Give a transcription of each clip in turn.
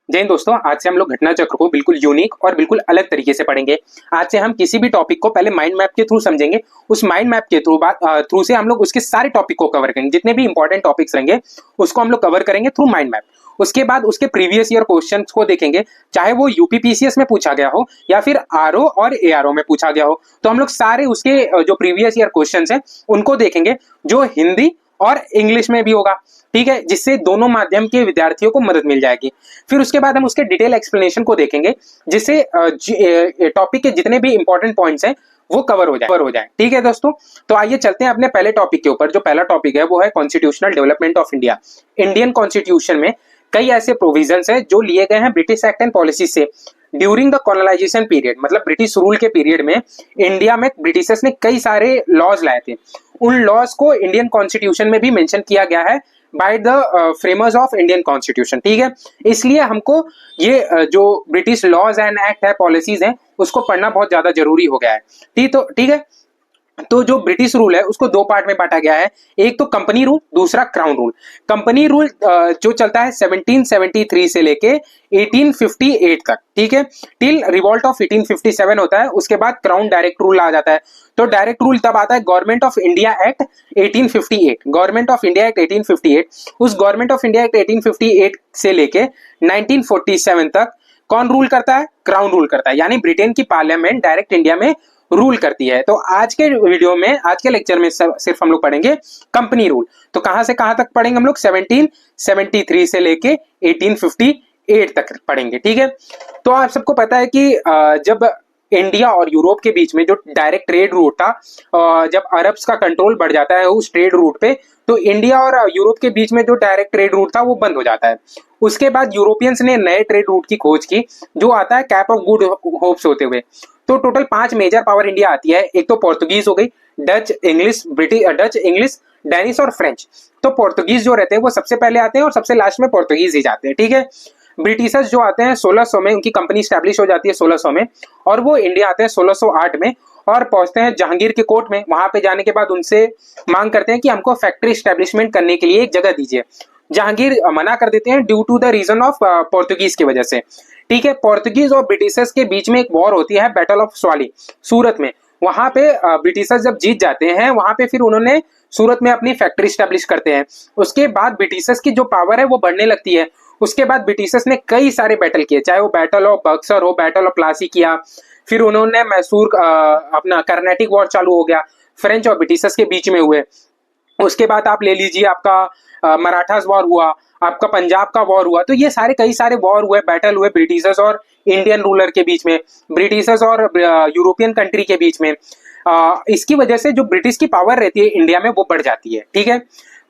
जय हिंद दोस्तों, आज से हम लोग घटना चक्र को बिल्कुल यूनिक और बिल्कुल अलग तरीके से पढ़ेंगे। आज से हम किसी भी टॉपिक को पहले माइंड मैप के थ्रू समझेंगे। उस माइंड मैप के थ्रू से हम लोग उसके सारे टॉपिक को कवर करेंगे। जितने भी इंपॉर्टेंट टॉपिक्स रहेंगे उसको हम लोग कवर करेंगे थ्रू माइंड मैप। उसके बाद उसके प्रीवियस ईयर क्वेश्चंस को देखेंगे, चाहे वो यूपीपीसीएस में पूछा गया हो या फिर आरओ और एआरओ में पूछा गया हो, तो हम लोग सारे उसके जो प्रीवियस ईयर क्वेश्चंस हैं उनको देखेंगे, जो हिंदी और इंग्लिश में भी होगा। ठीक है, जिससे दोनों माध्यम के विद्यार्थियों को मदद मिल जाएगी। फिर उसके बाद हम उसके डिटेल एक्सप्लेनेशन को देखेंगे, जिससे टॉपिक के जितने भी इंपॉर्टेंट पॉइंट्स हैं वो कवर हो जाए। ठीक है दोस्तों, तो आइए चलते हैं अपने पहले टॉपिक के ऊपर। जो पहला टॉपिक है वो है constitutional development of India. Indian constitution में कई ऐसे प्रोविजंस हैं जो लिए गए हैं ब्रिटिश एक्ट एंड पॉलिसी से। ड्यूरिंग द कॉलोनाइजेशन पीरियड, मतलब ब्रिटिश रूल के पीरियड में इंडिया में ब्रिटिशर्स ने कई सारे लॉज लाए थे। उन लॉज को इंडियन कॉन्स्टिट्यूशन में भी मेंशन किया गया है by the framers of Indian constitution. ठीक है, इसलिए हमको ये जो ब्रिटिश लॉज एंड एक्ट है, पॉलिसीज हैं, उसको पढ़ना बहुत ज्यादा जरूरी हो गया है। ठीक है, तो जो ब्रिटिश रूल है उसको दो पार्ट में बांटा गया है। एक तो कंपनी रूल, दूसरा क्राउन रूल। कंपनी रूल जो चलता है 1773 से लेके 1858 तक, ठीक है, टिल रिवॉल्ट ऑफ 1857 होता है। उसके बाद क्राउन डायरेक्ट रूल आ जाता है। तो डायरेक्ट रूल तब आता है government of India act 1858। Government of India act 1858, उस गवर्नमेंट ऑफ इंडिया एक्ट 1858 से लेके 1947 तक कौन रूल करता है? क्राउन रूल करता है, यानी ब्रिटेन की पार्लियामेंट डायरेक्ट इंडिया में रूल करती है। तो आज के वीडियो में, आज के लेक्चर में सिर्फ हम लोग पढ़ेंगे कंपनी रूल। तो कहां से कहां तक पढ़ेंगे हम लोग? 1773 से लेके 1858 तक पढ़ेंगे। ठीक है, तो आप सबको पता है कि जब इंडिया और यूरोप के बीच में जो डायरेक्ट ट्रेड रूट था, जब अरब्स का कंट्रोल बढ़ जाता है उस ट्रेड रूट पे, तो इंडिया और यूरोप के बीच में जो डायरेक्ट ट्रेड रूट था वो बंद हो जाता है। उसके बाद यूरोपियंस ने नए ट्रेड रूट की खोज की, जो आता है कैप ऑफ गुड होप्स होते हुए। तो टोटल 5 मेजर पावर इंडिया आती है। एक तो पोर्तुगीज हो गई, Dutch, English, Dutch, English, Danish और फ्रेंच। तो पोर्तुगीज जो रहते हैं वो सबसे पहले आते हैं और सबसे लास्ट में पोर्तुगीज ही जाते हैं। ठीक है, ब्रिटिशर्स जो आते हैं 1600 में, उनकी कंपनी स्टैब्लिश हो जाती है 1600 में, और वो इंडिया आते हैं 1608 में और पहुंचते हैं जहांगीर के कोर्ट में। वहां पे जाने के बाद उनसे मांग करते हैं कि हमको फैक्ट्री स्टैब्लिशमेंट करने के लिए एक जगह दीजिए। जहांगीर मना कर देते हैं due to the reason of Portuguese की वजह से। ठीक है, पोर्तुगीज और ब्रिटिशर्स के बीच में एक वॉर होती है, बैटल ऑफ स्वाली, सूरत में। वहां पे ब्रिटिशर्स जब जीत जाते हैं, वहां पे फिर उन्होंने सूरत में अपनी फैक्ट्री स्टैब्लिश करते हैं। उसके बाद ब्रिटिशर्स की जो पावर है वो बढ़ने लगती है। उसके बाद ब्रिटिशर्स ने कई सारे बैटल किए, चाहे वो बैटल ऑफ बक्सर हो, बैटल ऑफ प्लासी किया। फिर उन्होंने मैसूर अपना कर्नाटिक वॉर चालू हो गया, फ्रेंच और ब्रिटिशर्स के बीच में हुए। उसके बाद आप ले लीजिए, आपका मराठास वॉर हुआ, आपका पंजाब का वॉर हुआ। तो ये सारे कई सारे वॉर हुए, बैटल हुए ब्रिटिशर्स और इंडियन रूलर के बीच में, ब्रिटिशर्स और यूरोपियन कंट्री के बीच में। इसकी वजह से जो ब्रिटिश की पावर रहती है इंडिया में वो बढ़ जाती है। ठीक है,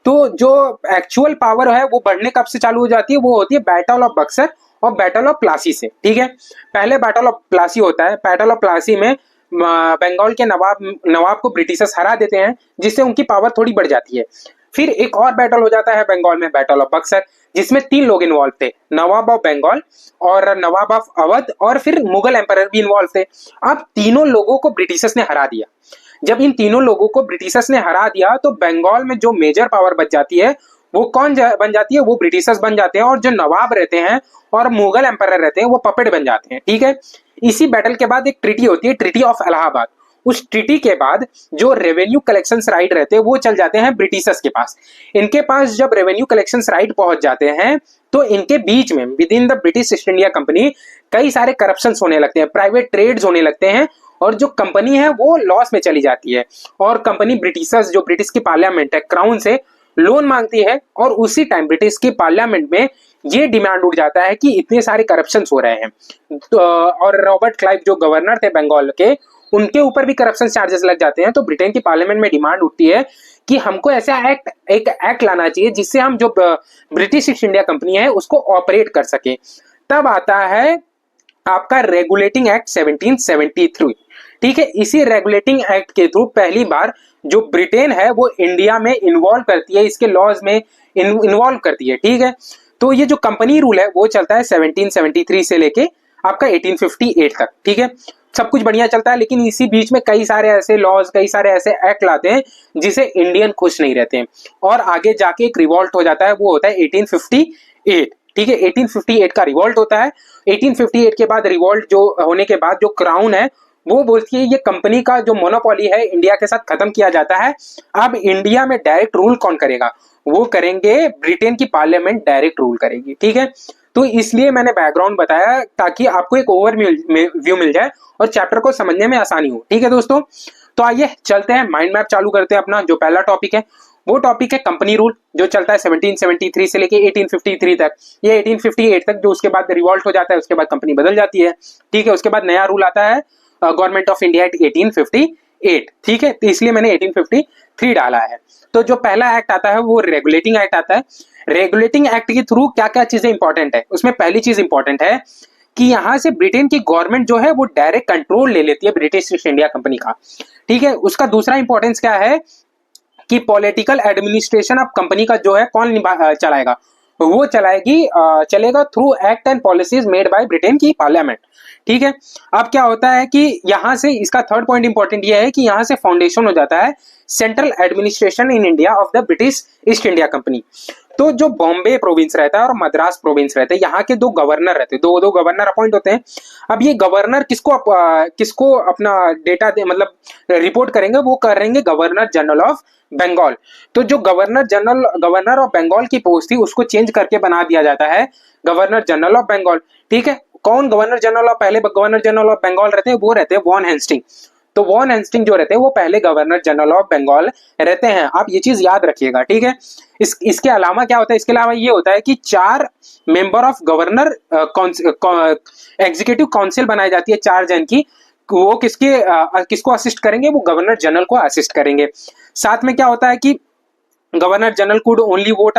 तो जो एक्चुअल पावर है वो बढ़ने कब से चालू हो जाती है? वो होती है बैटल ऑफ बक्सर और बैटल ऑफ प्लासी से। ठीक है, पहले बैटल ऑफ प्लासी होता है। बैटल ऑफ प्लासी में बंगाल के नवाब को ब्रिटिशर्स हरा देते हैं, जिससे उनकी पावर थोड़ी बढ़ जाती है। फिर एक और बैटल हो जाता है बंगाल में, बैटल ऑफ बक्सर, जिसमें 3 लोग इन्वॉल्व थे, नवाब ऑफ बंगाल और नवाब ऑफ अवध और फिर मुगल एम्परर भी इन्वॉल्व थे। अब तीनों लोगों को ब्रिटिशर्स ने हरा दिया। जब इन तीनों लोगों को ब्रिटिशर्स ने हरा दिया तो बंगाल में जो मेजर पावर बच जाती है वो कौन बन जाती है? वो ब्रिटिशर्स बन जाते हैं, और जो नवाब रहते हैं और मुगल एम्परर रहते हैं वो पपेट बन जाते हैं। ठीक है, इसी बैटल के बाद एक ट्रीटी होती है, ट्रीटी ऑफ इलाहाबाद। उस ट्रीटी के बाद जो रेवेन्यू कलेक्शन राइट रहते हैं वो चल जाते हैं ब्रिटिशर्स के पास। इनके पास जब रेवेन्यू कलेक्शन राइट पहुंच जाते हैं तो इनके बीच में with in the British East India company कई सारे करप्शन होने लगते हैं, प्राइवेट ट्रेड्स होने लगते हैं, और जो कंपनी है वो लॉस में चली जाती है। और कंपनी ब्रिटिशर्स, जो ब्रिटिश की पार्लियामेंट है, क्राउन से लोन मांगती है, और उसी टाइम ब्रिटिश की पार्लियामेंट में ये डिमांड उठ जाता है कि इतने सारे करप्शन हो रहे हैं। तो, और रॉबर्ट क्लाइव जो गवर्नर थे बंगाल के, उनके ऊपर भी करप्शन चार्जेस लग जाते हैं। तो ब्रिटेन की पार्लियामेंट में डिमांड उठती है कि हमको ऐसा एक एक्ट लाना चाहिए जिससे हम जो ब्रिटिश ईस्ट इंडिया कंपनी है उसको ऑपरेट कर सके। तब आता है आपका रेगुलेटिंग एक्ट 1773। ठीक है, इसी रेगुलेटिंग एक्ट के थ्रू पहली बार जो ब्रिटेन है वो इंडिया में इन्वॉल्व करती है, इसके लॉज में इन्वॉल्व करती है। ठीक है, तो ये जो कंपनी रूल है वो चलता है 1773 से लेके आपका 1858 तक। ठीक है, सब कुछ बढ़िया चलता है, लेकिन इसी बीच में कई सारे ऐसे लॉज, कई सारे ऐसे एक्ट लाते हैं जिसे इंडियन खुश नहीं रहते हैं, और आगे जाके एक रिवॉल्ट हो जाता है, वो होता है 1858। ठीक है। 1858 का रिवॉल्ट होता है। 1858 के बाद रिवॉल्ट जो होने के बाद जो क्राउन है वो बोलती है ये कंपनी का जो मोनोपोली है इंडिया के साथ खत्म किया जाता है। अब इंडिया में डायरेक्ट रूल कौन करेगा, वो करेंगे ब्रिटेन की पार्लियामेंट डायरेक्ट रूल करेगी, ठीक है। तो इसलिए मैंने बैकग्राउंड बताया ताकि आपको एक ओवरव्यू मिल जाए और चैप्टर को समझने में आसानी हो, ठीक है दोस्तों। तो आइए चलते हैं, माइंड मैप चालू करते हैं। अपना जो पहला टॉपिक है वो टॉपिक है कंपनी रूल, जो चलता है 1773 से लेके 1853 तक। ये 1858 तक, जो उसके बाद रिवॉल्ट हो जाता है, उसके बाद कंपनी बदल जाती है, ठीक है। उसके बाद नया रूल आता है गवर्नमेंट ऑफ इंडिया एक्ट 1858, ठीक है। तो इसलिए मैंने 1853 डाला है। तो जो पहला एक्ट आता है वो रेगुलेटिंग एक्ट आता है। रेगुलेटिंग एक्ट के थ्रू क्या क्या चीजें इंपॉर्टेंट है, उसमें पहली चीज इंपॉर्टेंट है कि यहां से ब्रिटेन की गवर्नमेंट जो है वो डायरेक्ट कंट्रोल ले लेती है ब्रिटिश ईस्ट इंडिया कंपनी का, ठीक है। उसका दूसरा इंपॉर्टेंस क्या है कि पॉलिटिकल एडमिनिस्ट्रेशन ऑफ कंपनी का जो है कौन चलाएगा, वो चलेगा through act and policies made by Britain की पार्लियामेंट, ठीक है। अब क्या होता है कि यहां से इसका थर्ड पॉइंट इंपॉर्टेंट ये है कि यहां से फाउंडेशन हो जाता है central administration in India of the British East India company. तो जो बॉम्बे प्रोविंस रहता है और मद्रास प्रोविंस रहते हैं, यहाँ के दो गवर्नर रहते हैं, दो गवर्नर अपॉइंट होते हैं। अब ये गवर्नर किसको अपना डेटा मतलब रिपोर्ट करेंगे, वो करेंगे गवर्नर जनरल ऑफ बंगाल। तो जो गवर्नर ऑफ बंगाल की पोस्ट थी उसको चेंज करके बना दिया जाता है गवर्नर जनरल ऑफ बंगाल, ठीक है। कौन गवर्नर जनरल ऑफ, पहले गवर्नर जनरल ऑफ बंगाल रहते हैं, वो रहते हैं वॉन हेस्टिंग। तो वॉन हेस्टिंग जो रहते हैं वो पहले गवर्नर जनरल ऑफ बंगाल रहते हैं। आप ये चीज याद रखिएगा, ठीक है। इसके अलावा क्या होता है, इसके अलावा ये होता है कि 4 member of governor executive council बनाई जाती है 4 जन की। वो किसको असिस्ट करेंगे, वो गवर्नर जनरल को असिस्ट करेंगे। साथ में क्या होता है कि governor general could only vote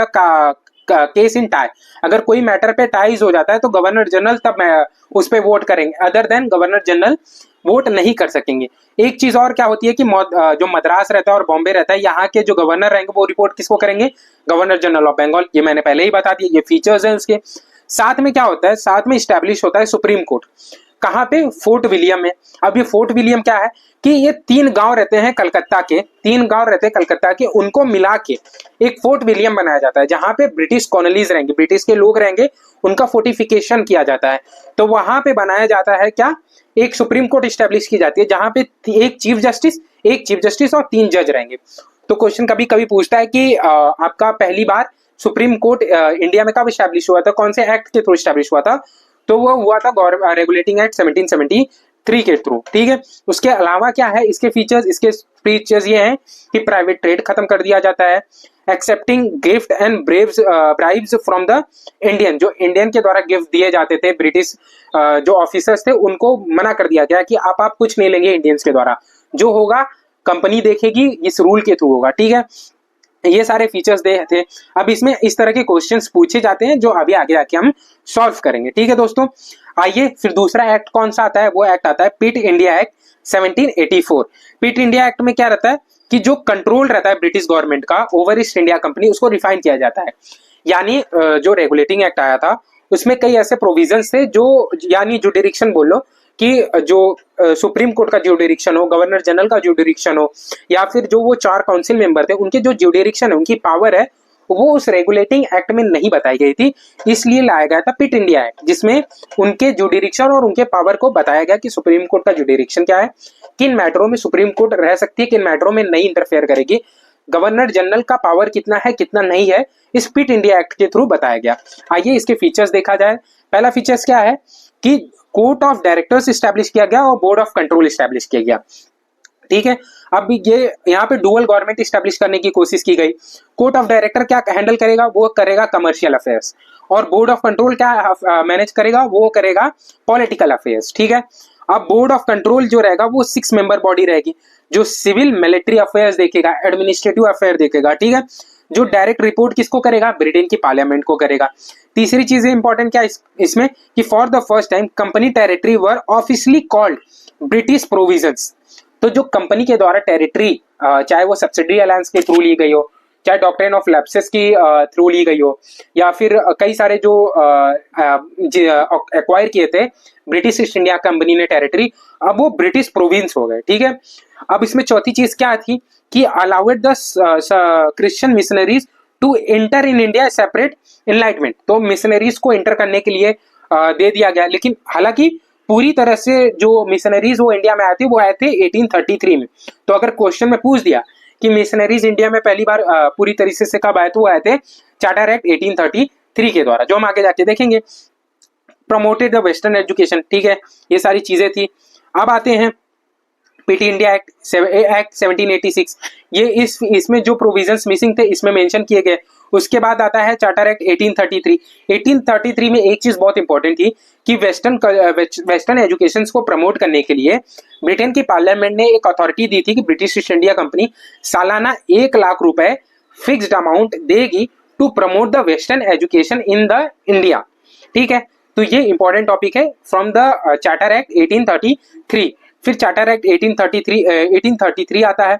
case in tie. अगर कोई मैटर पे टाइज हो जाता है तो गवर्नर जनरल तब उस पे वोट करेंगे, other than governor general vote नहीं कर सकेंगे। एक चीज और क्या होती है कि जो मद्रास रहता है और बॉम्बे रहता है, यहाँ के जो गवर्नर रहेंगे वो रिपोर्ट किसको करेंगे, गवर्नर जनरल ऑफ बंगाल। ये मैंने पहले ही बता दिया, ये फीचर्स हैं उसके। साथ में क्या होता है, साथ में स्टैब्लिश होता है सुप्रीम कोर्ट। कहाँ पे, फोर्ट विलियम में। अब ये फोर्ट विलियम क्या है कि ये 3 गांव रहते हैं कलकत्ता के, उनको मिला के एक फोर्ट विलियम बनाया जाता है, जहां पे ब्रिटिश कॉलोनीज रहेंगे, ब्रिटिश के लोग रहेंगे, उनका फोर्टिफिकेशन किया जाता है। तो वहां पे बनाया जाता है क्या, एक सुप्रीम कोर्ट स्टैब्लिश की जाती है, जहां पे एक चीफ जस्टिस और 3 जज रहेंगे। तो क्वेश्चन कभी कभी पूछता है कि आपका पहली बार सुप्रीम कोर्ट इंडिया में कब स्टैब्लिश हुआ था, कौन से एक्ट के थ्रू स्टैब्लिश हुआ था, तो वो हुआ था रेगुलेटिंग एक्ट 1773 के थ्रू, ठीक है। उसके अलावा क्या है इसके फीचर्स ये हैं कि प्राइवेट ट्रेड खत्म कर दिया जाता है, accepting gift and bribes from the Indian, जो इंडियन के द्वारा गिफ्ट दिए जाते थे ब्रिटिश जो ऑफिसर्स थे उनको मना कर दिया गया कि आप कुछ नहीं लेंगे इंडियंस के द्वारा, जो होगा कंपनी देखेगी, इस रूल के थ्रू होगा, ठीक है। ये सारे फीचर्स दे थे। अब इसमें इस तरह के क्वेश्चंस पूछे जाते हैं जो अभी आगे जाके हम सॉल्व करेंगे, ठीक है दोस्तों। आइए फिर दूसरा एक्ट कौन सा आता है, वो एक्ट आता है पिट इंडिया एक्ट 1784। पिट इंडिया एक्ट में क्या रहता है कि जो कंट्रोल रहता है ब्रिटिश गवर्नमेंट का ओवर ईस्ट इंडिया कंपनी, उसको रिफाइन किया जाता है। यानी जो रेगुलेटिंग एक्ट आया था उसमें कई ऐसे प्रोविजंस थे जो, यानी जुडिक्शन बोल लो कि जो सुप्रीम कोर्ट का ज्यूडिक्शन हो, गवर्नर जनरल का ज्यूडिक्शन हो, या फिर जो वो 4 काउंसिल मेंबर थे उनके जो ज्यूडिक्शन है, उनकी पावर है, वो उस रेगुलेटिंग एक्ट में नहीं बताई गई थी। इसलिए लाया गया था पिट इंडिया एक्ट, जिसमें उनके ज्यूडिक्शन और उनके पावर को बताया गया कि सुप्रीम कोर्ट का ज्यूडिक्शन क्या है, किन मैटरों में सुप्रीम कोर्ट रह सकती है, किन मैटरों में नहीं इंटरफेयर करेगी, गवर्नर जनरल का पावर कितना है कितना नहीं है, इस पिट इंडिया एक्ट के थ्रू बताया गया। आइए इसके फीचर्स देखा जाए। पहला फीचर्स क्या है कि कोर्ट ऑफ डायरेक्टर्स स्टैब्लिश किया गया और बोर्ड ऑफ कंट्रोल स्टैब्लिश किया गया, ठीक है। अब ये यहाँ पे डुअल गवर्नमेंट स्टैब्लिश करने की कोशिश की गई। कोर्ट ऑफ डायरेक्टर क्या हैंडल करेगा, वो करेगा कमर्शियल अफेयर्स, और बोर्ड ऑफ कंट्रोल क्या मैनेज करेगा, वो करेगा पॉलिटिकल अफेयर्स, ठीक है। अब बोर्ड ऑफ कंट्रोल जो रहेगा वो 6 मेंबर बॉडी रहेगी, जो सिविल मिलिट्री अफेयर्स देखेगा, एडमिनिस्ट्रेटिव अफेयर देखेगा, ठीक है। जो डायरेक्ट रिपोर्ट किसको करेगा, ब्रिटेन की पार्लियामेंट को करेगा। तीसरी चीज इंपॉर्टेंट क्या इसमें कि for the first time company territory were officially called British provisions. तो जो कंपनी के द्वारा टेरिटरी, चाहे वो सब्सिडी अलायंस के थ्रू ली गई हो, चाहे डॉक्ट्रिन ऑफ लैप्सेस की थ्रू ली गई हो, या फिर कई सारे जो एक्वायर किए थे ब्रिटिश ईस्ट इंडिया कंपनी ने टेरिटरी, अब वो ब्रिटिश प्रोविंस हो गए, ठीक है। अब इसमें चौथी चीज क्या थी कि allowed the Christian missionaries to enter in India separate enlightenment, तो मिशनरीज को एंटर करने के लिए दे दिया गया। लेकिन हालांकि पूरी तरह से जो मिशनरीज वो इंडिया में आए थे वो आए थे 1833 में। तो अगर क्वेश्चन में पूछ दिया कि मिशनरीज इंडिया में पहली बार पूरी तरीके से कब आए, तो वो आए थे चार्टर एक्ट 1833 के द्वारा, जो हम आगे जाके देखेंगे। प्रमोटेड द वेस्टर्न एजुकेशन, ठीक है, ये सारी चीजें थी। अब आते हैं पीटी इंडिया एक्ट 1786, ये इसमें जो प्रोविजंस मिसिंग थे इसमें मेंशन किए गए। उसके बाद आता है चार्टर एक्ट 1833। 1833 में एक चीज बहुत इंपॉर्टेंट थी कि वेस्टर्न एजुकेशन को प्रमोट करने के लिए ब्रिटेन की पार्लियामेंट ने एक अथॉरिटी दी थी कि ब्रिटिश ईस्ट इंडिया कंपनी सालाना 1,00,000 रुपए फिक्स्ड अमाउंट देगी to promote the western education in the India, ठीक है। तो ये इंपॉर्टेंट टॉपिक है फ्रॉम द चार्टर एक्ट 1833। फिर चार्टर एक्ट 1833 आता है,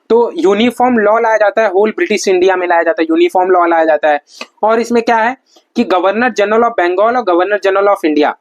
तो यूनिफॉर्म लॉ लाया जाता है, होल ब्रिटिश इंडिया में लाया जाता है, यूनिफॉर्म लॉ लाया जाता है। और इसमें क्या है कि गवर्नर जनरल ऑफ बंगाल और गवर्नर जनरल ऑफ इंडिया,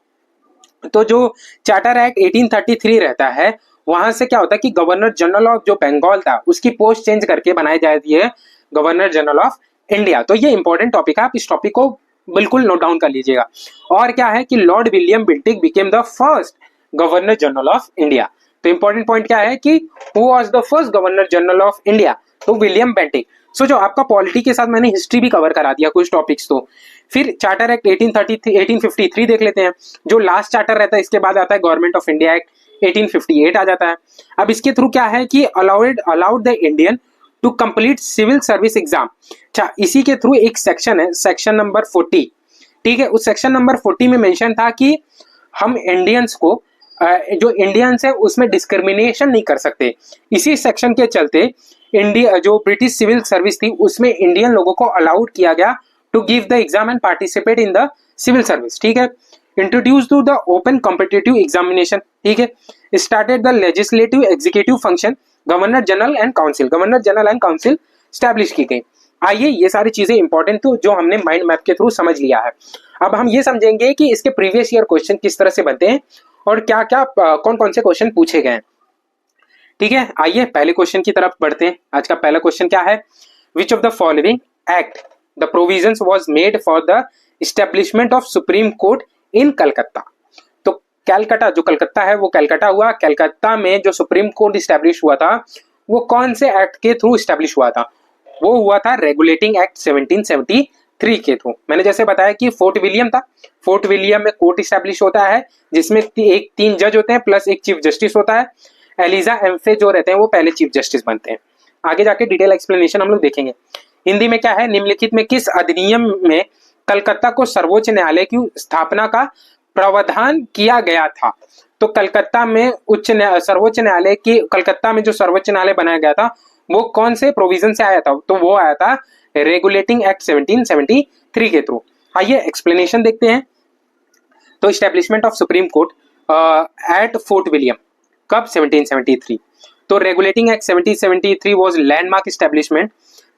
तो जो चार्टर एक्ट 1833 रहता है वहां से क्या होता है कि गवर्नर जनरल ऑफ जो बंगाल था उसकी पोस्ट चेंज करके बनाई जाती है गवर्नर जनरल ऑफ इंडिया। तो ये इंपॉर्टेंट टॉपिक है, आप इस टॉपिक को बिल्कुल नोट डाउन कर लीजिएगा। और क्या है कि Lord William Bentinck became the first governor general of India. तो इंपॉर्टेंट पॉइंट क्या है कि who was the first governor general of India, तो विलियम बेंटिक। सो जो आपका पॉलिटी के साथ मैंने हिस्ट्री भी कवर करा दिया कुछ टॉपिक्स। तो फिर चार्टर एक्ट 1853 देख लेते हैं, जो लास्ट चार्टर रहता है। इसके बाद आता है गवर्नमेंट ऑफ इंडिया एक्ट 1858 आ जाता है। अब इसके थ्रू क्या है कि allowed the Indian to complete civil service exam. अच्छा, इसी के थ्रू एक सेक्शन है, सेक्शन नंबर 40, ठीक है। उस सेक्शन नंबर 40 में मेंशन था कि हम इंडियंस को जो इंडियंस है उसमें डिस्क्रिमिनेशन नहीं कर सकते। इसी सेक्शन के चलते इंडिया जो ब्रिटिश सिविल सर्विस थी उसमें इंडियन लोगों को अलाउड किया गया to give the exam and participate in the civil service, ठीक है। Introduce to the open competitive examination, ठीक है। Started the legislative executive function, governor general and council establish की गई। आइए, ये सारी चीजें इंपॉर्टेंट थी जो हमने माइंड मैप के थ्रू समझ लिया है। अब हम ये समझेंगे कि इसके प्रीवियस ईयर क्वेश्चन किस तरह से बनते हैं और क्या क्या कौन कौन से क्वेश्चन पूछे गए हैं, ठीक है। आइए पहले क्वेश्चन की तरफ बढ़ते हैं। आज का पहला क्वेश्चन क्या है, which of the following act the provisions was made for the establishment of supreme court in Calcutta. तो कलकत्ता, जो कलकत्ता है वो कलकत्ता हुआ। कलकत्ता में जो सुप्रीम कोर्ट इस्टेब्लिश हुआ था वो कौन से एक्ट के थ्रू इस्टेब्लिश हुआ था, वो हुआ था रेगुलेटिंग एक्ट 1773 के थ्रू। मैंने जैसे बताया कि फोर्ट विलियम था, फोर्ट विलियम में कोर्ट इस्टेब्लिश होता है जिसमें 3 जज होते हैं प्लस एक चीफ जस्टिस होता है। एलिजा एम्फे जो रहते हैं वो पहले चीफ जस्टिस बनते हैं। आगे जाके डिटेल एक्सप्लेनेशन हम लोग देखेंगे। हिंदी में क्या है, निम्नलिखित में किस अधिनियम में कलकत्ता को सर्वोच्च न्यायालय की स्थापना का प्रावधान किया गया था। तो कलकत्ता में सर्वोच्च न्यायालय की, कलकत्ता में जो सर्वोच्च न्यायालय बनाया गया था वो कौन से प्रोविजन से आया था, तो वो आया था रेगुलेटिंग एक्ट 1773 के थ्रू। आइए एक्सप्लेनेशन देखते हैं। तो establishment of supreme court at fort William, कब, 1773। तो regulating act 1773 was landmark establishment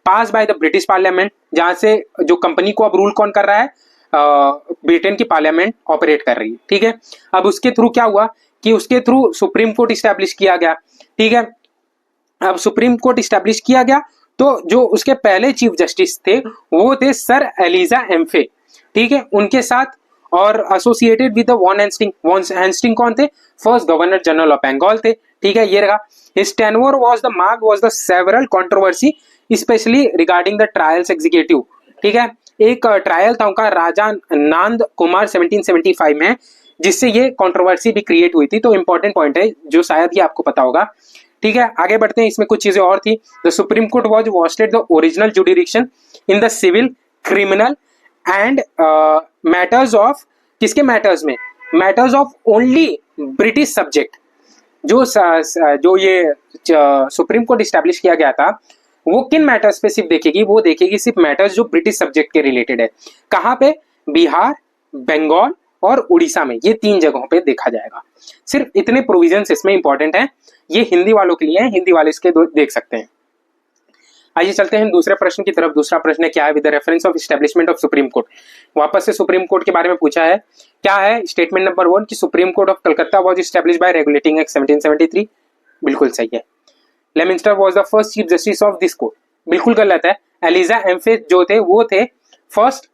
pass by the British parliament, जहां से जो कंपनी को अब रूल कौन कर रहा है, ब्रिटेन की पार्लियामेंट ऑपरेट कर रही है, ठीक है। अब उसके थ्रू क्या हुआ कि उसके थ्रू सुप्रीम कोर्ट इस्टेब्लिश किया गया, ठीक है। अब सुप्रीम कोर्ट इस्टेब्लिश किया गया तो जो उसके पहले चीफ जस्टिस थे वो थे सर एलिजा एम्फे, ठीक है, उनके साथ। और एसोसिएटेड विद वॉन हेस्टिंग कौन थे, first governor general of Bengal थे, ठीक है, ये रहा। His tenure was the several controversy specially regarding the trials executive, ठीक है। एक ट्रायल था उनका राजा नंद कुमार 1775 में, जिससे ये कंट्रोवर्सी भी क्रिएट हुई थी। तो इंपॉर्टेंट पॉइंट है जो शायद ही आपको पता होगा, ठीक है। आगे बढ़ते हैं, इसमें कुछ चीजें और थी। The supreme court was vested the original jurisdiction in the civil, criminal and matters of, किसके मैटर्स में, matters of only British subject. जो ये सुप्रीम कोर्ट इस्टेब्लिश किया गया था वो किन मैटर्स पे सिर्फ देखेगी, वो देखेगी सिर्फ मैटर्स जो ब्रिटिश सब्जेक्ट के रिलेटेड है। कहाँ पे, बिहार, बंगाल और उड़ीसा में, ये 3 जगहों पे देखा जाएगा। सिर्फ इतने प्रोविजंस इसमें इंपॉर्टेंट हैं, ये हिंदी वालों के लिए हैं, हिंदी वाले इसके देख सकते हैं। आइए चलते हैं दूसरे प्रश्न की तरफ। दूसरा प्रश्न क्या है, with the reference of establishment of supreme court. वापस से सुप्रीम कोर्ट के बारे में पूछा है। क्या है स्टेटमेंट नंबर 1 कि supreme court of Calcutta was established by regulating act 1773, बिल्कुल सही है। Lemaistre was the first chief justice of this court, बिल्कुल गलत है। एलिजा एम्फे जो थे वो थे first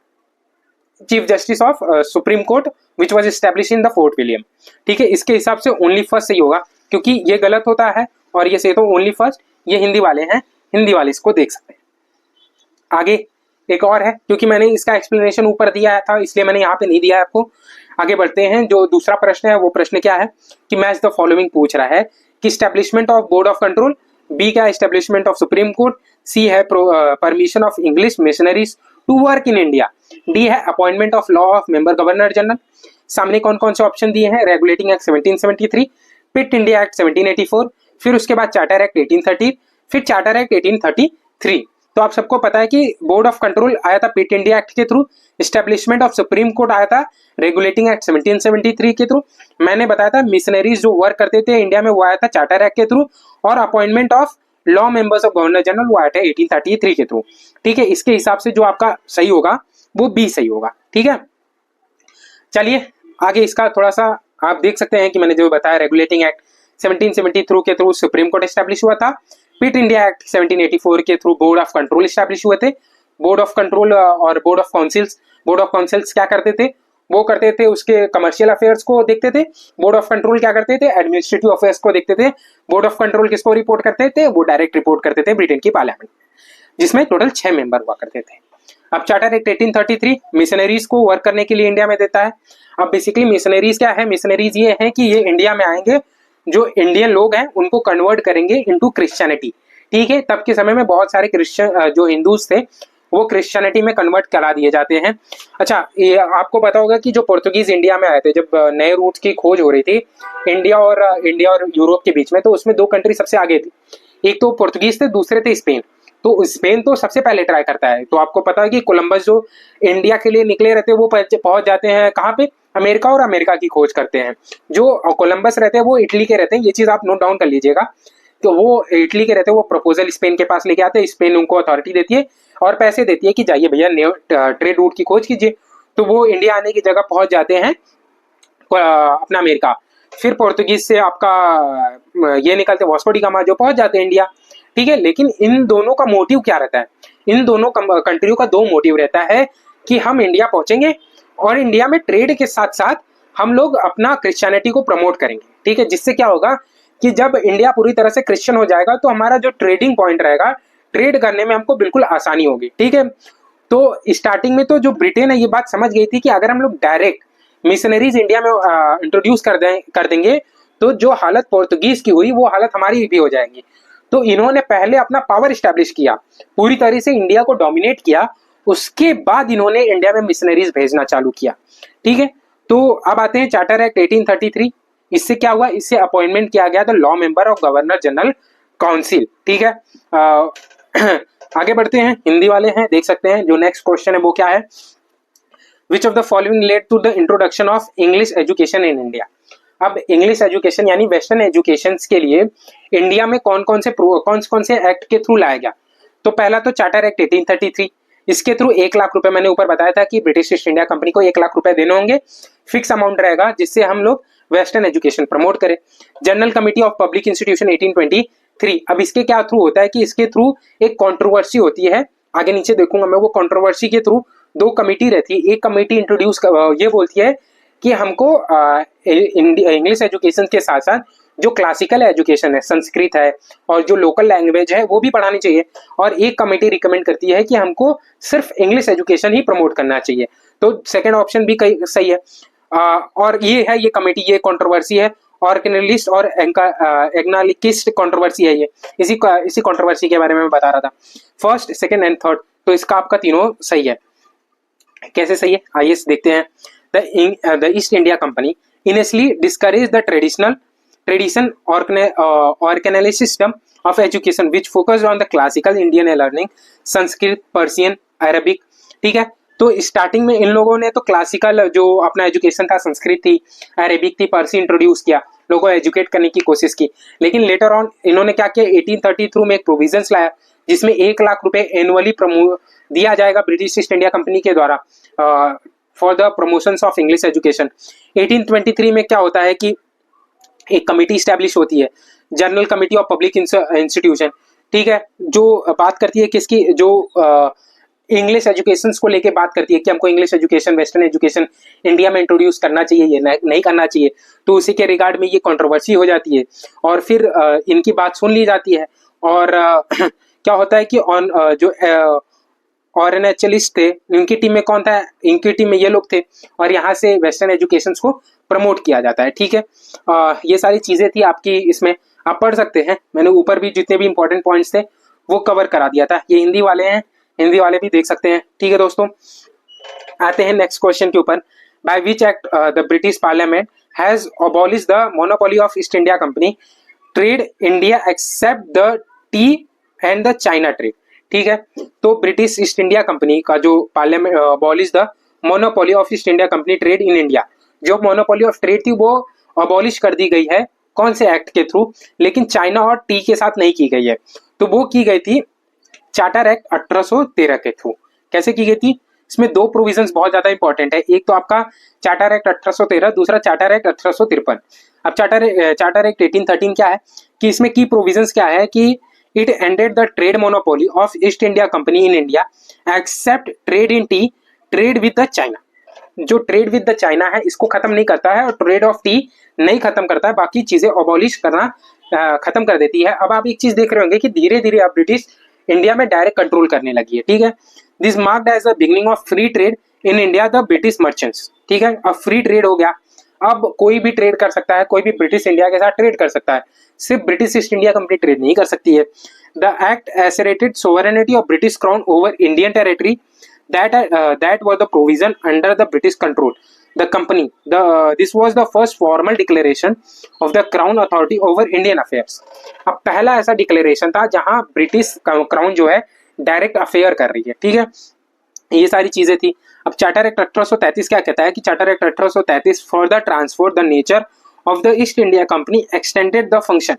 chief justice of supreme court which was establish in the fort William. ठीक है, इसके हिसाब से ओनली फर्स्ट सही होगा, क्योंकि ये गलत होता है और ये सही तो ओनली फर्स्ट, ये हिंदी वाले हैं, हिंदी वाले इसको देख सकते हैं। आगे एक और है, क्योंकि मैंने इसका एक्सप्लेनेशन ऊपर दिया था इसलिए मैंने यहाँ पे नहीं दिया है आपको। आगे बढ़ते हैं, जो दूसरा प्रश्न है वो प्रश्न क्या है कि मैच द फॉलोइंग पूछ रहा है कि establishment of board of control, B क्या establishment of supreme court, C है permission of English missionaries to work in India, D है appointment of law of member governor general. सामने कौन कौन से ऑप्शन दिए हैं, regulating act 1773, Pitt India act 1784, फिर उसके बाद चार्टर एक्ट 1830, फिर चार्टर एक्ट 1833। तो आप सबको पता है कि बोर्ड ऑफ कंट्रोल आया था पिट इंडिया एक्ट के through, establishment of supreme court आया था रेगुलेटिंग एक्ट 1773 के थ्रू, मैंने बताया था मिशनरीज जो वर्क करते थे इंडिया में वो आया था चार्टर एक्ट के थ्रू, और appointment of law members of governor general वो आया था 1833 के थ्रू। ठीक है, इसके हिसाब से जो आपका सही होगा वो बी सही होगा। ठीक है, चलिए आगे इसका थोड़ा सा आप देख सकते हैं कि मैंने जो बताया रेगुलेटिंग एक्ट 1773 के थ्रू सुप्रीम कोर्ट एस्टेब्लिश हुआ था, पिट इंडिया एक्ट 1784 के through board of control establish हुए थे। बोर्ड ऑफ कंट्रोल और बोर्ड ऑफ काउंसिल्स क्या करते थे, वो करते थे उसके कमर्शियल अफेयर्स को देखते थे, बोर्ड ऑफ कंट्रोल क्या करते थे एडमिनिस्ट्रेटिव अफेयर्स को देखते थे, बोर्ड ऑफ कंट्रोल किसको रिपोर्ट करते थे, वो डायरेक्ट रिपोर्ट करते थे ब्रिटेन की पार्लियामेंट, जिसमें टोटल 6 मेंबर हुआ करते थे। अब चार्टर एक्ट 1833 मिशनरीज को वर्क करने के लिए इंडिया में देता है। अब बेसिकली मिशनरीज क्या है, मिशनरीज ये है कि ये इंडिया में आएंगे, जो इंडियन लोग हैं उनको कन्वर्ट करेंगे इनटू क्रिश्चियनिटी। ठीक है, तब के समय में बहुत सारे क्रिश्चियन जो हिंदूज थे वो क्रिश्चियनिटी में कन्वर्ट करा दिए जाते हैं। अच्छा, ये आपको पता होगा कि जो पोर्तुगीज इंडिया में आए थे, जब नए रूट की खोज हो रही थी इंडिया और यूरोप के बीच में, तो उसमें 2 कंट्री सबसे आगे थी, एक तो पोर्तुगीज थे, दूसरे थे स्पेन। तो स्पेन तो सबसे पहले ट्राई करता है। तो आपको पता है कि कोलंबस जो इंडिया के लिए निकले रहते हैं वो पहुंच जाते हैं कहाँ पे, अमेरिका, और अमेरिका की खोज करते हैं। जो कोलंबस रहते हैं वो इटली के रहते हैं, ये चीज आप नोट डाउन कर लीजिएगा। तो वो इटली के रहते हैं, वो प्रपोजल स्पेन के पास लेके आते हैं, स्पेन उनको अथॉरिटी देती है और पैसे देती है कि जाइए भैया ट्रेड रूट की खोज कीजिए। तो वो इंडिया आने की जगह पहुंच जाते हैं अपना अमेरिका। फिर पोर्तुगीज से आपका ये निकलते वास्को डी गामा जो पहुंच जाते हैं इंडिया। ठीक है, लेकिन इन दोनों का मोटिव क्या रहता है, इन दोनों कंट्रियों का 2 मोटिव रहता है कि हम इंडिया पहुंचेंगे और इंडिया में ट्रेड के साथ साथ हम लोग अपना क्रिश्चियनिटी को प्रमोट करेंगे। ठीक है, जिससे क्या होगा कि जब इंडिया पूरी तरह से क्रिश्चियन हो जाएगा तो हमारा जो ट्रेडिंग पॉइंट रहेगा, ट्रेड करने में हमको बिल्कुल आसानी होगी। ठीक है, तो स्टार्टिंग में तो जो ब्रिटेन है ये बात समझ गई थी कि अगर हम लोग डायरेक्ट मिशनरीज इंडिया में इंट्रोड्यूस कर देंगे तो जो हालत पोर्तुगीज की हुई वो हालत हमारी भी हो जाएगी। तो इन्होंने पहले अपना पावर स्टैब्लिश किया, पूरी तरह से इंडिया को डोमिनेट किया, उसके बाद इन्होंने इंडिया में मिशनरीज भेजना चालू किया। ठीक है, तो अब आते हैं चार्टर एक्ट 1833। इससे क्या हुआ, इससे अपॉइंटमेंट किया गया था law member of governor general council. ठीक है, आगे बढ़ते हैं, हिंदी वाले हैं, देख सकते हैं जो नेक्स्ट क्वेश्चन है वो क्या है, which of the following led to the introduction of English education in India. अब इंग्लिश एजुकेशन यानी वेस्टर्न एजुकेशन के लिए इंडिया में कौन कौन से एक्ट के थ्रू लाया गया। तो पहला तो चार्टर एक्ट 1833, इसके थ्रू 1 लाख रुपए, मैंने ऊपर बताया था कि ब्रिटिश ईस्ट इंडिया कंपनी को 1 लाख रुपए देने होंगे, फिक्स अमाउंट रहेगा, जिससे हम लोग वेस्टर्न एजुकेशन प्रमोट करें। General committee of public institution 1823, अब इसके क्या थ्रू होता है कि इसके थ्रू एक कंट्रोवर्सी होती है, आगे नीचे देखूंगा मैं, वो कंट्रोवर्सी के थ्रू 2 कमेटी रहती है। एक कमेटी इंट्रोड्यूस ये बोलती है कि हमको इंग्लिश एजुकेशन के साथ साथ जो क्लासिकल एजुकेशन है, संस्कृत है और जो लोकल लैंग्वेज है वो भी पढ़ानी चाहिए, और एक कमेटी रिकमेंड करती है कि हमको सिर्फ इंग्लिश एजुकेशन ही प्रमोट करना चाहिए। तो सेकंड ऑप्शन भी सही है। और ये है, ये कमेटी, ये कंट्रोवर्सी है, ऑर्गेनालिस्ट और एग्नालिकिस्ट कंट्रोवर्सी है ये, इसी कंट्रोवर्सी के बारे में मैं बता रहा था, फर्स्ट, सेकंड एंड थर्ड। तो इसका आपका तीनों सही है। कैसे सही है, आइए देखते हैं। The East India Company initially discouraged the tradition organized system of education which focused on the classical Indian learning, Sanskrit, Persian, Arabic. ठीक है, तो स्टार्टिंग में इन लोगों ने तो क्लासिकल जो अपना एजुकेशन था, संस्कृत थी, अरेबिक थी, पर्शियन इंट्रोड्यूस किया, लोगों को एजुकेट करने की कोशिश की। लेकिन लेटर ऑन इन्होंने क्या किया, 1833 में एक प्रोविजंस लाया जिसमें 1 लाख रुपए एनुअली दिया जाएगा ब्रिटिश ईस्ट इंडिया कंपनी के द्वारा for the promotion of English education. 1823 में क्या होता है कि एक कमेटी स्टैब्लिश होती है, general committee of public institution, ठीक है, जो बात करती है किसकी, जो इंग्लिश एजुकेशन को लेके बात करती है कि हमको English education, western education India में इंट्रोड्यूस करना चाहिए, ये नहीं करना चाहिए, तो उसी के रिगार्ड में ये कंट्रोवर्सी हो जाती है और फिर इनकी बात सुन ली जाती है। और क्या होता है कि जो ऑरिएंटलिस्ट थे, इनकी टीम में कौन था, इनकी टीम में ये लोग थे और यहाँ से वेस्टर्न एजुकेशन को प्रमोट किया जाता है। ठीक है, ये सारी चीजें थी आपकी, इसमें आप पढ़ सकते हैं। मैंने ऊपर भी जितने भी इंपॉर्टेंट पॉइंट्स थे वो कवर करा दिया था। ये हिंदी वाले हैं, हिंदी वाले भी देख सकते हैं। ठीक है दोस्तों, आते हैं नेक्स्ट क्वेश्चन के ऊपर। By which act the British parliament has abolish the monopoly of East India company trade India accept the T and the China trade. ठीक है, तो ब्रिटिश ईस्ट इंडिया कंपनी का जो parliament abolish the monopoly of East India company trade in India, जो monopoly of trade थी वो abolish कर दी गई है। कौन से एक्ट के थ्रू? लेकिन चाइना और टी के साथ नहीं की गई है, तो वो की गई थी चार्टर एक्ट 1813 के थ्रू। कैसे की गई थी? इसमें दो प्रोविजंस बहुत ज्यादा इंपॉर्टेंट है। एक तो आपका चार्टर एक्ट 1813, दूसरा चार्टर एक्ट 1853। अब चार्टर एक्ट 1813 क्या है कि इसमें की प्रोविजंस क्या है कि it ended the trade monopoly of East India company in India accept trade in T, trade with the China. जो ट्रेड विद द चाइना है इसको खत्म नहीं करता है और ट्रेड ऑफ टी नहीं खत्म करता है, बाकी चीजें अबॉलिश करना खत्म कर देती है। अब आप एक चीज देख रहे होंगे कि धीरे धीरे अब ब्रिटिश इंडिया में डायरेक्ट कंट्रोल करने लगी है। ठीक है, this marked as the beginning of free trade in India the British merchants. ठीक है, अब फ्री ट्रेड हो गया, अब कोई भी ट्रेड कर सकता है, कोई भी ब्रिटिश इंडिया के साथ ट्रेड कर सकता है, सिर्फ British East India company trade नहीं कर सकती है। The act asserted sovereignty of British crown over Indian territory that was the provision under the British control the company. This was the first formal declaration of the crown authority over Indian affairs. अब पहला ऐसा declaration था जहां British crown जो है direct affair कर रही है। ठीक है, ये सारी चीजें थी। अब चार्टर एक्ट 1833 क्या कहता है कि charter act 1833 for the transfer the nature of the east India company extended the function.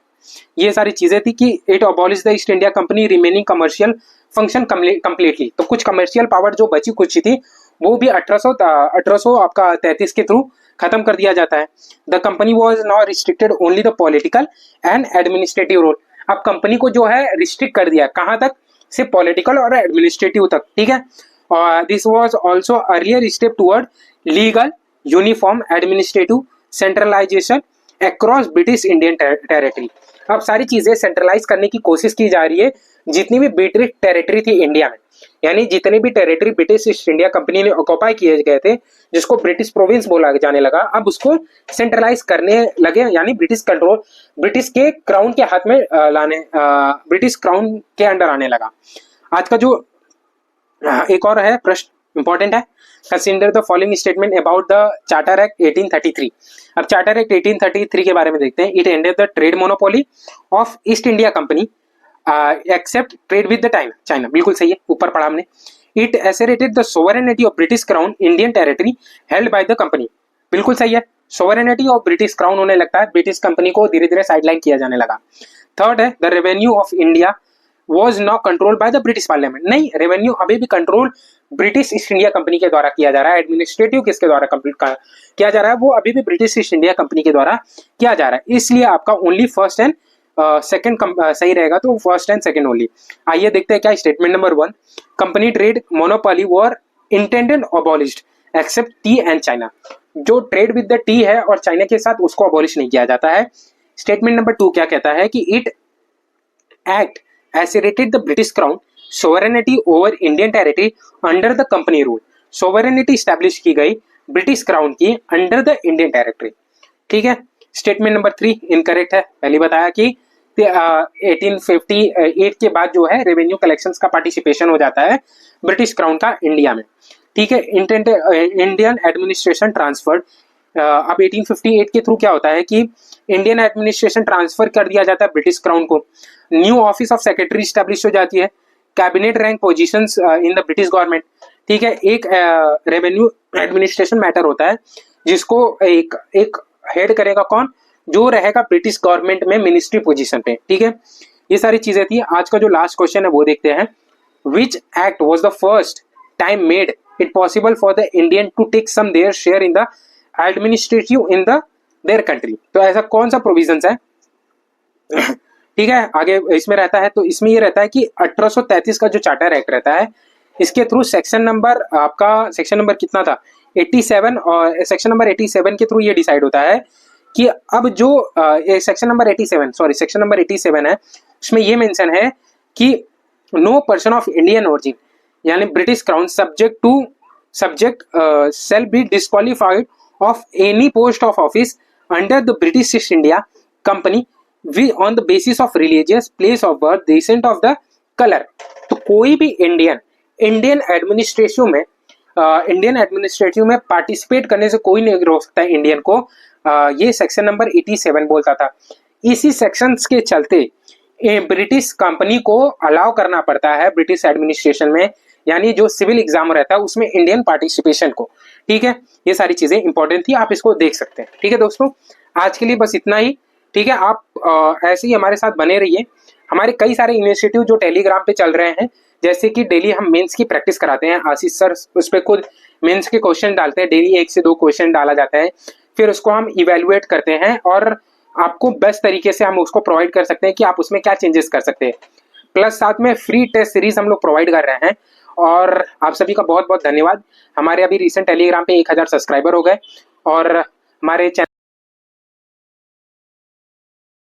ये सारी चीजें थी कि it abolish the east India company remaining commercial function completely. तो कुछ कमर्शियल पावर जो बची कुछ थी वो भी 1800 आपका 33 के थ्रू खत्म कर दिया जाता है। The company was now restricted only the political and administrative role. अब कंपनी को जो है रिस्ट्रिक्ट कर दिया, कहाँ तक? सिर्फ पॉलिटिकल और एडमिनिस्ट्रेटिव तक। ठीक है, और this was also earlier step toward legal uniform administrative centralisation across British Indian territory. अब सारी चीजें सेंट्रलाइज करने की कोशिश की जा रही है जितनी भी ब्रिटिश टेरिटरी थी इंडिया में, यानी जितने भी territory British East India company ने ऑक्यूपाई किए गए थे, जिसको ब्रिटिश प्रोविंस बोला जाने लगा, अब उसको सेंट्रलाइज करने लगे, यानी ब्रिटिश कंट्रोल ब्रिटिश के क्राउन के हाथ में ब्रिटिश क्राउन के अंडर आने लगा। आज का जो एक और है प्रश्न इंपॉर्टेंट है, consider the following statement about the charter act 1833। अब चार्टर एक्ट 1833 के बारे में देखते हैं। It ended the trade monopoly of East India company except trade with the China. बिल्कुल सही है, ऊपर पढ़ा हमने। It asserted the sovereignty of British crown Indian territory held by the company. बिल्कुल सही है, सोवरेनिटी ऑफ ब्रिटिश क्राउन होने लगता है, ब्रिटिश कंपनी को धीरे धीरे साइडलाइन किया जाने लगा। थर्ड है the revenue of India was now controlled by the British Parliament। नहीं, रेवेन्यू अभी भी control British East India company के द्वारा किया जा रहा है। एडमिनिस्ट्रेटिव किसके द्वारा किया जा रहा है? वो अभी भी ब्रिटिश ईस्ट इंडिया कंपनी के द्वारा किया जा रहा है। इसलिए आपका ओनली फर्स्ट एंड सेकंड सही रहेगा, तो फर्स्ट एंड सेकंड ओनली। आइए देखते हैं क्या statement number 1। Company trade monopoly were intended abolished except tea and China. जो ट्रेड विद द टी है और चाइना के साथ, उसको अबॉलिश नहीं किया जाता है। स्टेटमेंट नंबर 2 क्या कहता है कि it act asserted the British Crown sovereignty over Indian territory under the company rule। sovereignty establish की गई ब्रिटिश क्राउन की अंडर द इंडियन टेरिटरी। ठीक है, स्टेटमेंट नंबर 3 इनकरेक्ट है। पहले बताया कि 1858 के बाद जो है रेवेन्यू कलेक्शंस का पार्टिसिपेशन हो जाता है ब्रिटिश क्राउन का इंडिया में। ठीक है, इंडियन एडमिनिस्ट्रेशन ट्रांसफर्ड। अब 1858 के थ्रू क्या होता है कि इंडियन एडमिनिस्ट्रेशन ट्रांसफर कर दिया जाता है ब्रिटिश क्राउन को। New office of secretary establish हो जाती है। Cabinet rank positions in the British government. ठीक है, एक रेवेन्यू एडमिनिस्ट्रेशन मैटर होता है जिसको एक हेड करेगा कौन? जो रहेगा ब्रिटिश गवर्नमेंट में मिनिस्ट्री पोजीशन पे। ठीक है, ये सारी चीजें थी। आज का जो लास्ट क्वेश्चन है वो देखते हैं। Which act was the first time made it possible for the Indian to take some their share in the administrative in the their country. तो ऐसा कौन सा प्रोविजंस है ठीक है, आगे इसमें रहता है, तो इसमें ये रहता है कि 1833 का जो चार्टर एक्ट रहता है, इसके थ्रू सेक्शन नंबर आपका सेक्शन नंबर कितना था 87, और सेक्शन नंबर 87 के थ्रू ये डिसाइड होता है कि अब जो section number 87 sorry section number 87 है, उसमें ये मेंशन है कि no person of Indian origin यानी British crown subject shall be disqualified of any post of office under the British East India Company on the basis of religious, place of birth, descent of the color। तो कोई भी Indian administrative में participate करने से कोई नहीं रोक सकता है इंडियन को। ये सेक्शन नंबर 87 बोलता था। इसी सेक्शंस के चलते ब्रिटिश कंपनी को अलाउ करना पड़ता है ब्रिटिश एडमिनिस्ट्रेशन में, यानी जो सिविल एग्जाम रहता है उसमें इंडियन पार्टिसिपेशन को। ठीक है, ये सारी चीजें इंपॉर्टेंट थी, आप इसको देख सकते हैं। ठीक है दोस्तों, आज के लिए बस इतना ही। ठीक है, आप ऐसे ही हमारे साथ बने रहिए। हमारे कई सारे इनिशिएटिव जो टेलीग्राम पे चल रहे हैं, जैसे कि डेली हम मेंस की प्रैक्टिस कराते हैं, आशीष सर उस पर खुद मेंस के क्वेश्चन डालते हैं, डेली 1 से 2 क्वेश्चन डाला जाता है, फिर उसको हम इवेल्युएट करते हैं और आपको बेस्ट तरीके से हम उसको प्रोवाइड कर सकते हैं कि आप उसमें क्या चेंजेस कर सकते हैं। प्लस साथ में फ्री टेस्ट सीरीज हम लोग प्रोवाइड कर रहे हैं, और आप सभी का बहुत बहुत धन्यवाद। हमारे अभी रिसेंट टेलीग्राम पे 1000 सब्सक्राइबर हो गए, और हमारे चैनल